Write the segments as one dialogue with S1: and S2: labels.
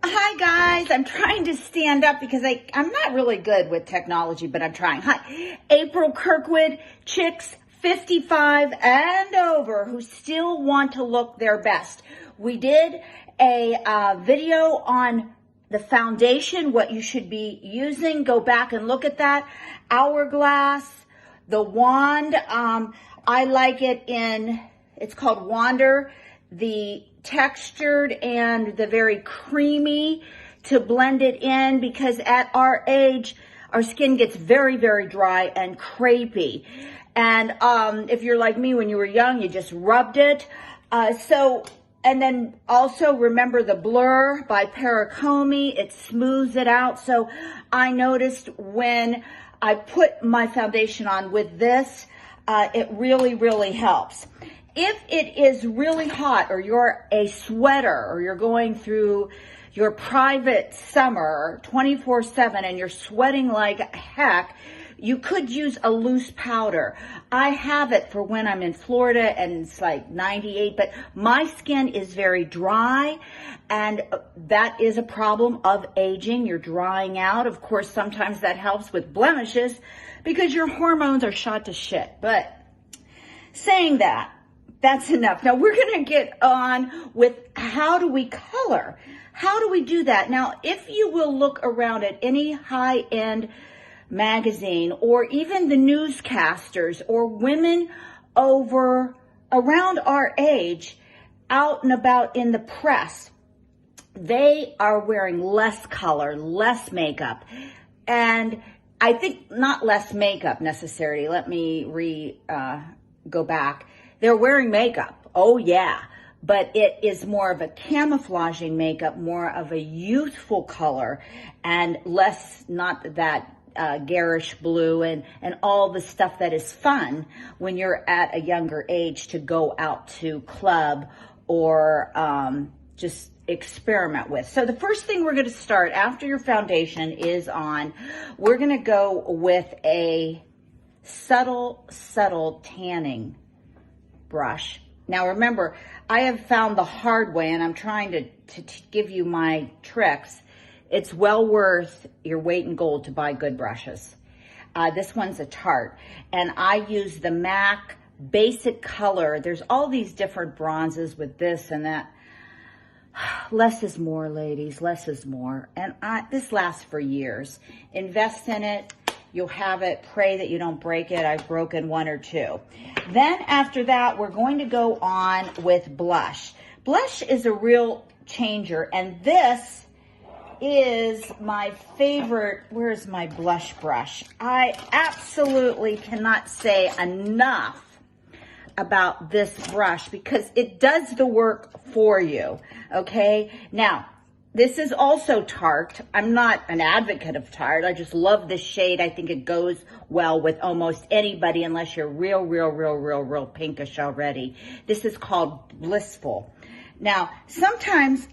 S1: Hi guys, I'm trying to stand up because I'm not really good with technology, but I'm trying. Hi, April Kirkwood, chicks 55 and over who still want to look their best. We did a video on the foundation, what you should be using. Go back and look at that. Hourglass, the wand, I like it in, it's called Wander, the textured and the very creamy to blend it in, because at our age, our skin gets very, very dry and crepey. And if you're like me, when you were young, you just rubbed it. And then also remember the Blur by Paracomi. It smooths it out. So I noticed when I put my foundation on with this, it really, really helps. If it is really hot, or you're a sweater, or you're going through your private summer 24/7 and you're sweating like heck, you could use a loose powder. I have it for when I'm in Florida and it's like 98, but my skin is very dry, and that is a problem of aging. You're drying out. Of course, sometimes that helps with blemishes because your hormones are shot to shit. But saying that, that's enough. Now we're going to get on with how do we color? How do we do that? Now, if you will look around at any high-end magazine, or even the newscasters, or women around our age out and about in the press, they are wearing less color, less makeup. And I think not less makeup necessarily. Let me go back. They're wearing makeup. Oh yeah. But it is more of a camouflaging makeup, more of a youthful color, and less, not that garish blue and all the stuff that is fun when you're at a younger age to go out to club or just experiment with. So the first thing we're going to start after your foundation is on, we're going to go with a subtle tanning brush. Now remember, I have found the hard way, and I'm trying to give you my tricks. It's well worth your weight in gold to buy good brushes. This one's a Tarte, and I use the MAC Basic Color. There's all these different bronzes with this and that. Less is more, ladies. Less is more. And this lasts for years. Invest in it. You'll have it. Pray that you don't break it. I've broken one or two. Then after that, we're going to go on with blush. Blush is a real changer, and this is my favorite. Where's my blush brush? I absolutely cannot say enough about this brush because it does the work for you, okay? Now, this is also Tarte. I'm not an advocate of Tarte. I just love this shade. I think it goes well with almost anybody unless you're real pinkish already. This is called Blissful. Now, sometimes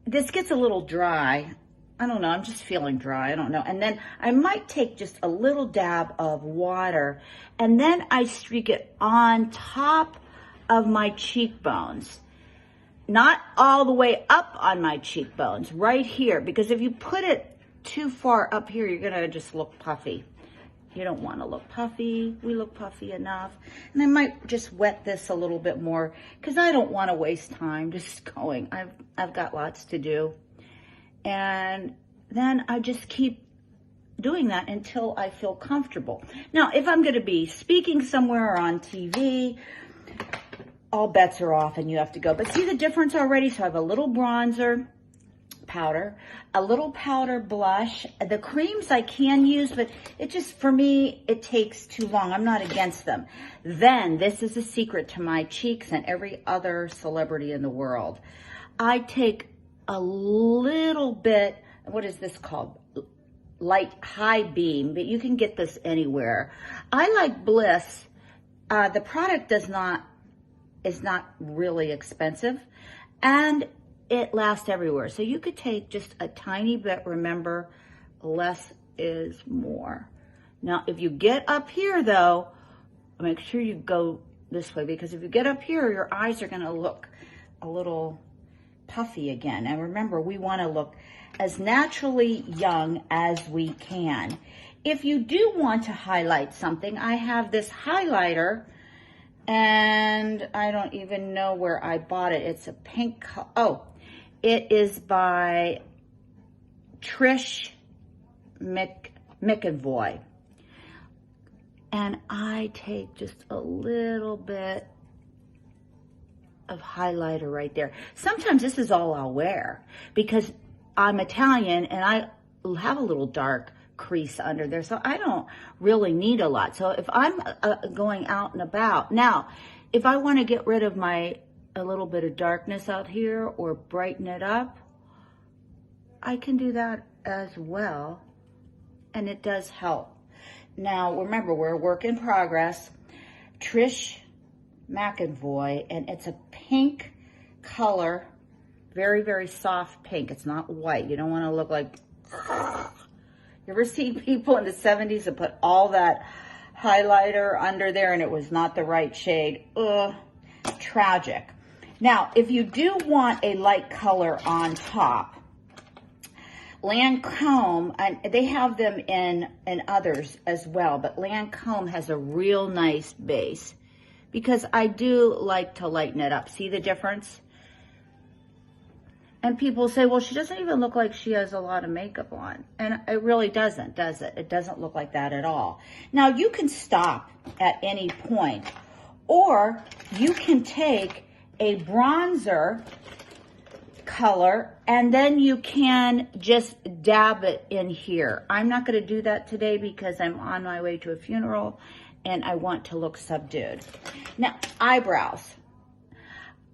S1: this gets a little dry. I don't know. I'm just feeling dry. I don't know. And then I might take just a little dab of water, and then I streak it on top of my cheekbones. Not all the way up on my cheekbones, right here, because if you put it too far up here, you're going to just look puffy. You don't want to look puffy. We look puffy enough. And I might just wet this a little bit more because I don't want to waste time just going. I've got lots to do. And then I just keep doing that until I feel comfortable. Now, if I'm going to be speaking somewhere or on TV, all bets are off and you have to go. But see the difference already? So I have a little bronzer powder, a little powder blush. The creams I can use, but it just, for me, it takes too long. I'm not against them. Then, this is a secret to my cheeks and every other celebrity in the world. I take a little bit, what is this called? Light high beam, but you can get this anywhere. I like Bliss. The product is not really expensive, and it lasts everywhere. So you could take just a tiny bit. Remember, less is more. Now, if you get up here though, make sure you go this way, because if you get up here, your eyes are going to look a little puffy again. And remember, we want to look as naturally young as we can. If you do want to highlight something, I have this highlighter, and I don't even know where I bought it. It's a pink, oh, it is by Trish McEvoy. And I take just a little bit of highlighter right there. Sometimes this is all I'll wear because I'm Italian and I have a little dark crease under there, so I don't really need a lot. So if I'm going out and about, now if I want to get rid of a little bit of darkness out here or brighten it up, I can do that as well, and it does help. Now remember, we're a work in progress. Trish McEvoy, and it's a pink color, very, very soft pink. It's not white. You don't want to look like, you ever see people in the 70s that put all that highlighter under there and it was not the right shade? Ugh, tragic. Now, if you do want a light color on top, Lancome, and they have them in others as well, but Lancome has a real nice base because I do like to lighten it up. See the difference? And people say, well, she doesn't even look like she has a lot of makeup on. And it really doesn't, does it? It doesn't look like that at all. Now, you can stop at any point, or you can take a bronzer color and then you can just dab it in here. I'm not going to do that today because I'm on my way to a funeral and I want to look subdued. Now, eyebrows.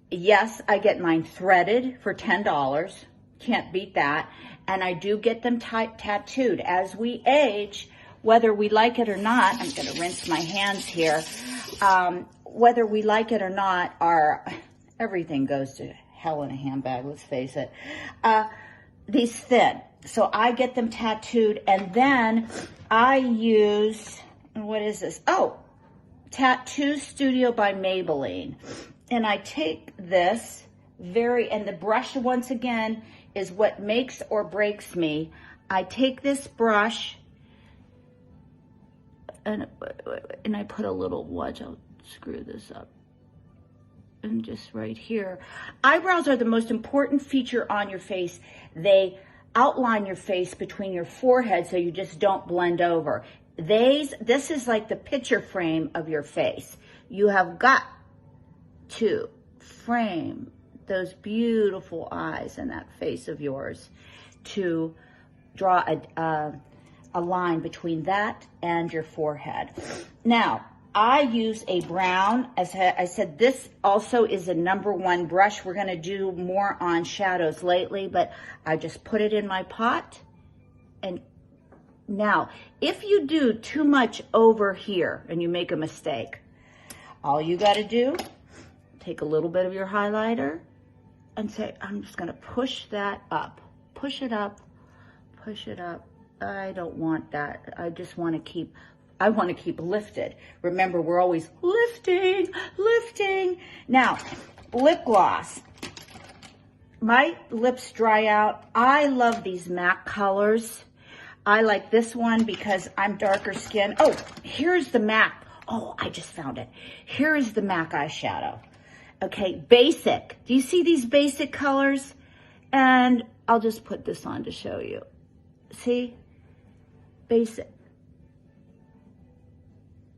S1: Yes, I get mine threaded for $10. Can't beat that. And I do get them tattooed. As we age, whether we like it or not, I'm going to rinse my hands here. Whether we like it or not, everything goes to hell in a handbag, let's face it. These thin. So I get them tattooed, and then I use, what is this? Oh, Tattoo Studio by Maybelline. And I take this and the brush, once again, is what makes or breaks me. I take this brush and I put a little, watch, I'll screw this up. And just right here. Eyebrows are the most important feature on your face. They outline your face between your forehead so you just don't blend over. This is like the picture frame of your face. You have got to frame those beautiful eyes and that face of yours to draw a line between that and your forehead. Now, I use a brown. As I said, this also is a #1 brush. We're going to do more on shadows lately, but I just put it in my pot. And now, if you do too much over here and you make a mistake, all you got to do, take a little bit of your highlighter and say, I'm just going to push that up. Push it up. Push it up. I don't want that. I just want to keep... I want to keep lifted. Remember, we're always lifting, lifting. Now, lip gloss. My lips dry out. I love these MAC colors. I like this one because I'm darker skinned. Oh, here's the MAC. Oh, I just found it. Here is the MAC eyeshadow. Okay, basic. Do you see these basic colors? And I'll just put this on to show you. See? Basic.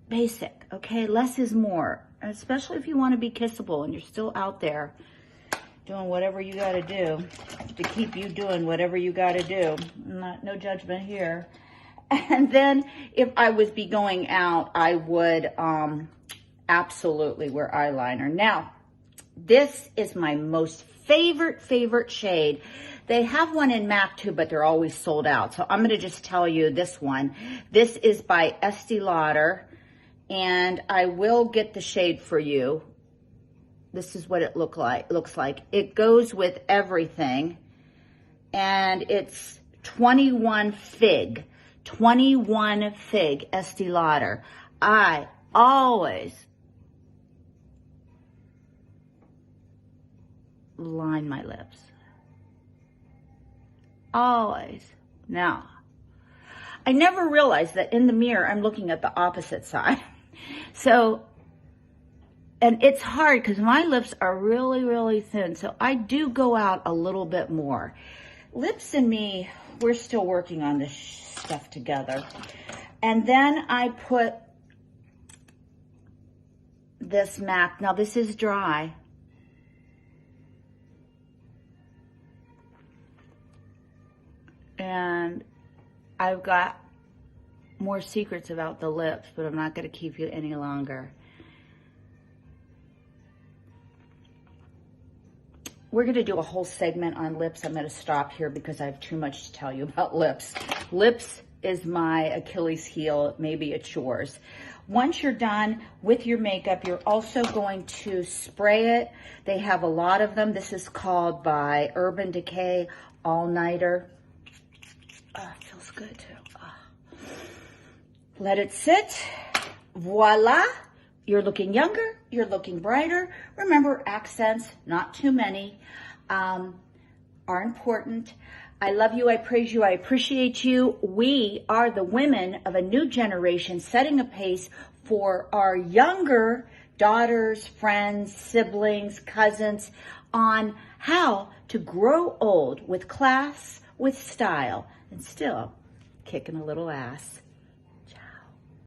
S1: Basic, okay? Less is more, especially if you want to be kissable and you're still out there doing whatever you got to do to keep you doing whatever you got to do. No judgment here. And then if I was going out, I would absolutely wear eyeliner. Now, this is my most favorite shade. They have one in MAC too, but they're always sold out. So I'm going to just tell you this one. This is by Estee Lauder. And I will get the shade for you. This is what it looks like. It goes with everything. And it's 21 Fig. 21 Fig, Estee Lauder. I always line my lips. always. Now, I never realized that in the mirror, I'm looking at the opposite side. So, and it's hard because my lips are really, really thin. So I do go out a little bit more. Lips and me, we're still working on this stuff together. And then I put this MAC. Now this is dry. And I've got more secrets about the lips, but I'm not going to keep you any longer. We're going to do a whole segment on lips. I'm going to stop here because I have too much to tell you about lips. Lips is my Achilles heel. Maybe it's yours. Once you're done with your makeup, you're also going to spray it. They have a lot of them. This is called by Urban Decay All Nighter. Oh, it feels good too. Oh. Let it sit. Voila. You're looking younger. You're looking brighter. Remember, accents, not too many, are important. I love you. I praise you. I appreciate you. We are the women of a new generation setting a pace for our younger daughters, friends, siblings, cousins on how to grow old with class, with style, and still kicking a little ass.